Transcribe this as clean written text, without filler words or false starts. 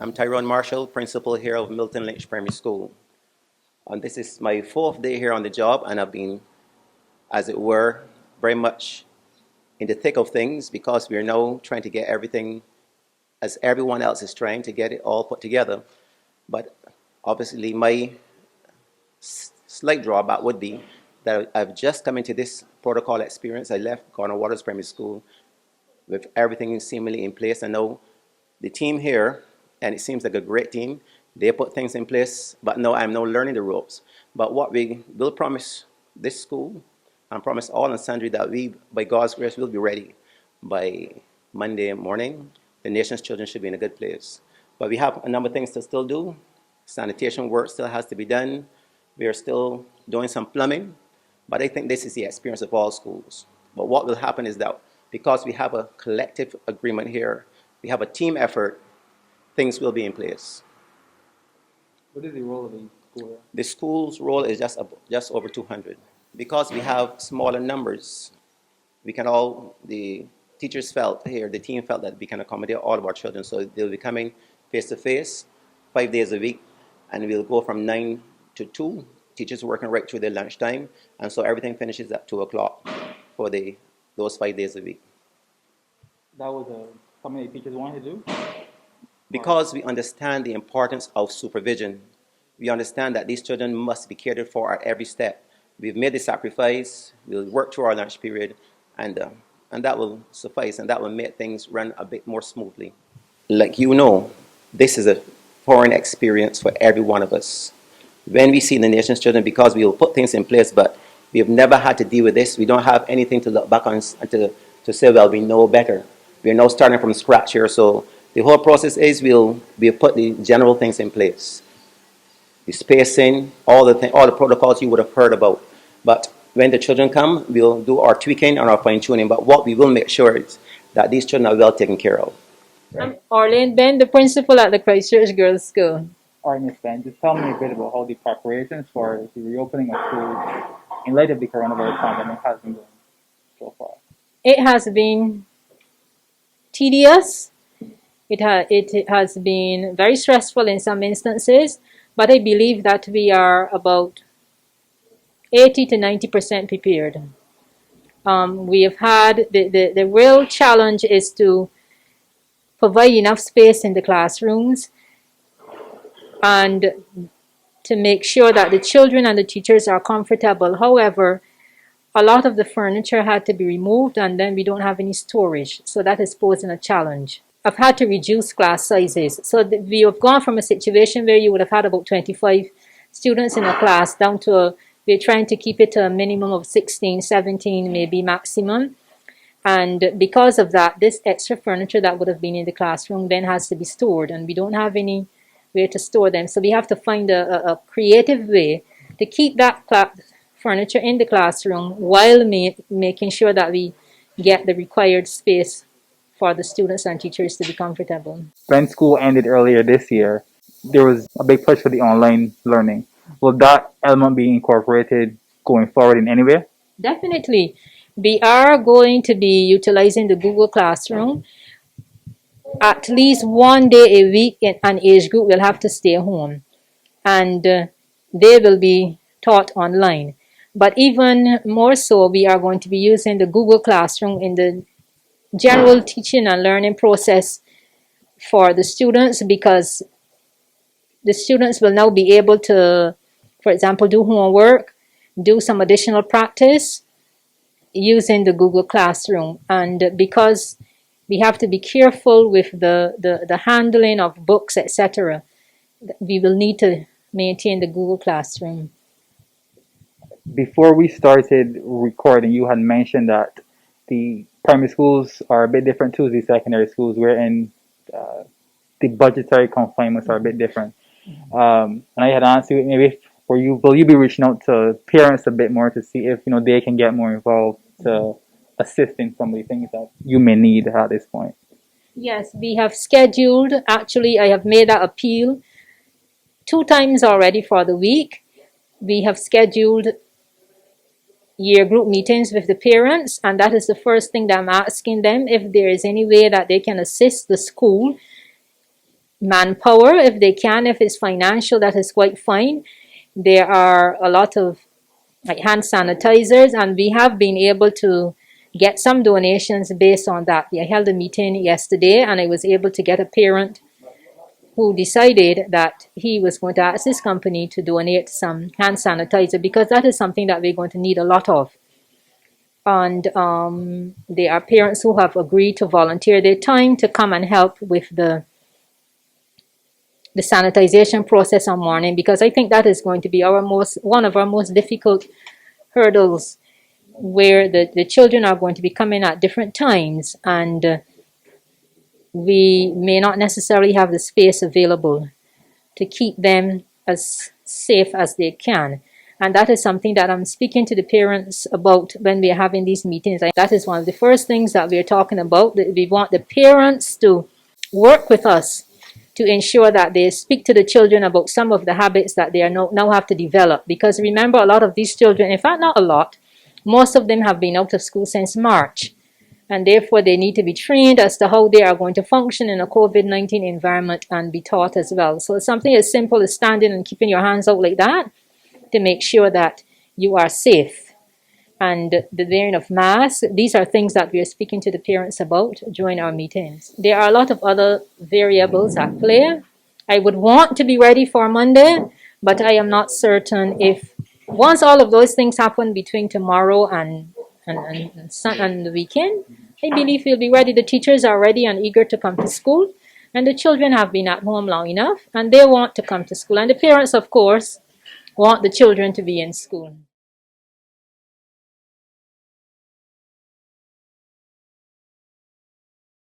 I'm Tyrone Marshall, principal here of Milton Lynch Primary School. And this is my fourth day here on the job, and I've been, as it were, very much in the thick of things because we are now trying to get everything as everyone else is trying to get it all put together. But obviously, my slight drawback would be that I've just come into this protocol experience. I left Gardner Waters Primary School with everything seemingly in place, and now the team here, and it seems like a great team, they put things in place, but now I'm now learning the ropes. But what we will promise this school, and promise all and sundry, that we, by God's grace, will be ready by Monday morning. The nation's children should be in a good place. But we have a number of things to still do. Sanitation work still has to be done. We are still doing some plumbing, but I think this is the experience of all schools. But what will happen is that because we have a collective agreement here, we have a team effort, things will be in place. What is the role of the school? The school's role is just over 200. Because we have smaller numbers, we can all, the teachers felt here, the team felt that we can accommodate all of our children. So they'll be coming face to face, 5 days a week, and we'll go from 9 to 2. Teachers working right through their lunchtime, and so everything finishes at 2 o'clock for those 5 days a week. That was something that teachers wanted to do? Because we understand the importance of supervision. We understand that these children must be cared for at every step. We've made the sacrifice, we'll work through our lunch period, and that will suffice, and that will make things run a bit more smoothly. Like you know, this is a foreign experience for every one of us. When we see the nation's children, because we will put things in place, but we have never had to deal with this. We don't have anything to look back on to say, well, we know better. We're now starting from scratch here, so the whole process is we'll put the general things in place. The spacing, all the protocols you would have heard about. But when the children come, we'll do our tweaking and our fine-tuning. But what we will make sure is that these children are well taken care of. I'm Orlain Benn, the principal at the Christchurch Girls' School. All right, Ms. Ben, just tell me a bit about how the preparations for the reopening of schools in light of the coronavirus pandemic has been going so far. It has been tedious. It has been very stressful in some instances, but I believe that we are about 80 to 90% prepared. We have had, the real challenge is to provide enough space in the classrooms and to make sure that the children and the teachers are comfortable. However, a lot of the furniture had to be removed, and then we don't have any storage, so that is posing a challenge. I've had to reduce class sizes. So we have gone from a situation where you would have had about 25 students in a class down to, we're trying to keep it to a minimum of 16, 17, maybe maximum. And because of that, this extra furniture that would have been in the classroom then has to be stored, and we don't have any way to store them. So we have to find a creative way to keep that furniture in the classroom while making sure that we get the required space for the students and teachers to be comfortable. When school ended earlier this year, there was a big push for the online learning. Will that element be incorporated going forward in any way? Definitely. We are going to be utilizing the Google Classroom. At least one day a week, an age group will have to stay home, and they will be taught online. But even more so, we are going to be using the Google Classroom in the general teaching and learning process for the students, because the students will now be able to, for example, do homework, do some additional practice using the Google Classroom. And because we have to be careful with the handling of books, etc., we will need to maintain the Google Classroom. Before we started recording, you had mentioned that the primary schools are a bit different to the secondary schools, wherein the budgetary confinements are a bit different. And I had asked you, maybe will you be reaching out to parents a bit more to see if they can get more involved to assist in some of the things that you may need at this point? Yes, we have scheduled, actually I have made that appeal 2 times already for the week. We have scheduled year group meetings with the parents, and that is the first thing that I'm asking them, if there is any way that they can assist the school manpower if they can. If it's financial, that is quite fine. There are a lot of like hand sanitizers, and we have been able to get some donations based on that. I held a meeting yesterday, and I was able to get a parent who decided that he was going to ask his company to donate some hand sanitizer, because that is something that we're going to need a lot of. And there are parents who have agreed to volunteer their time to come and help with the sanitization process on morning, because I think that is going to be one of our most difficult hurdles, where the children are going to be coming at different times, and we may not necessarily have the space available to keep them as safe as they can. And that is something that I'm speaking to the parents about when we're having these meetings. That is one of the first things that we're talking about. We want the parents to work with us to ensure that they speak to the children about some of the habits that they are now have to develop. Because remember, a lot of these children, in fact not a lot, most of them have been out of school since March. And therefore they need to be trained as to how they are going to function in a COVID-19 environment and be taught as well. So it's something as simple as standing and keeping your hands out like that to make sure that you are safe. And the wearing of masks, these are things that we are speaking to the parents about during our meetings. There are a lot of other variables at play. I would want to be ready for Monday, but I am not certain if, once all of those things happen between tomorrow and the weekend, I believe we'll be ready. The teachers are ready and eager to come to school, and the children have been at home long enough, and they want to come to school. And the parents, of course, want the children to be in school.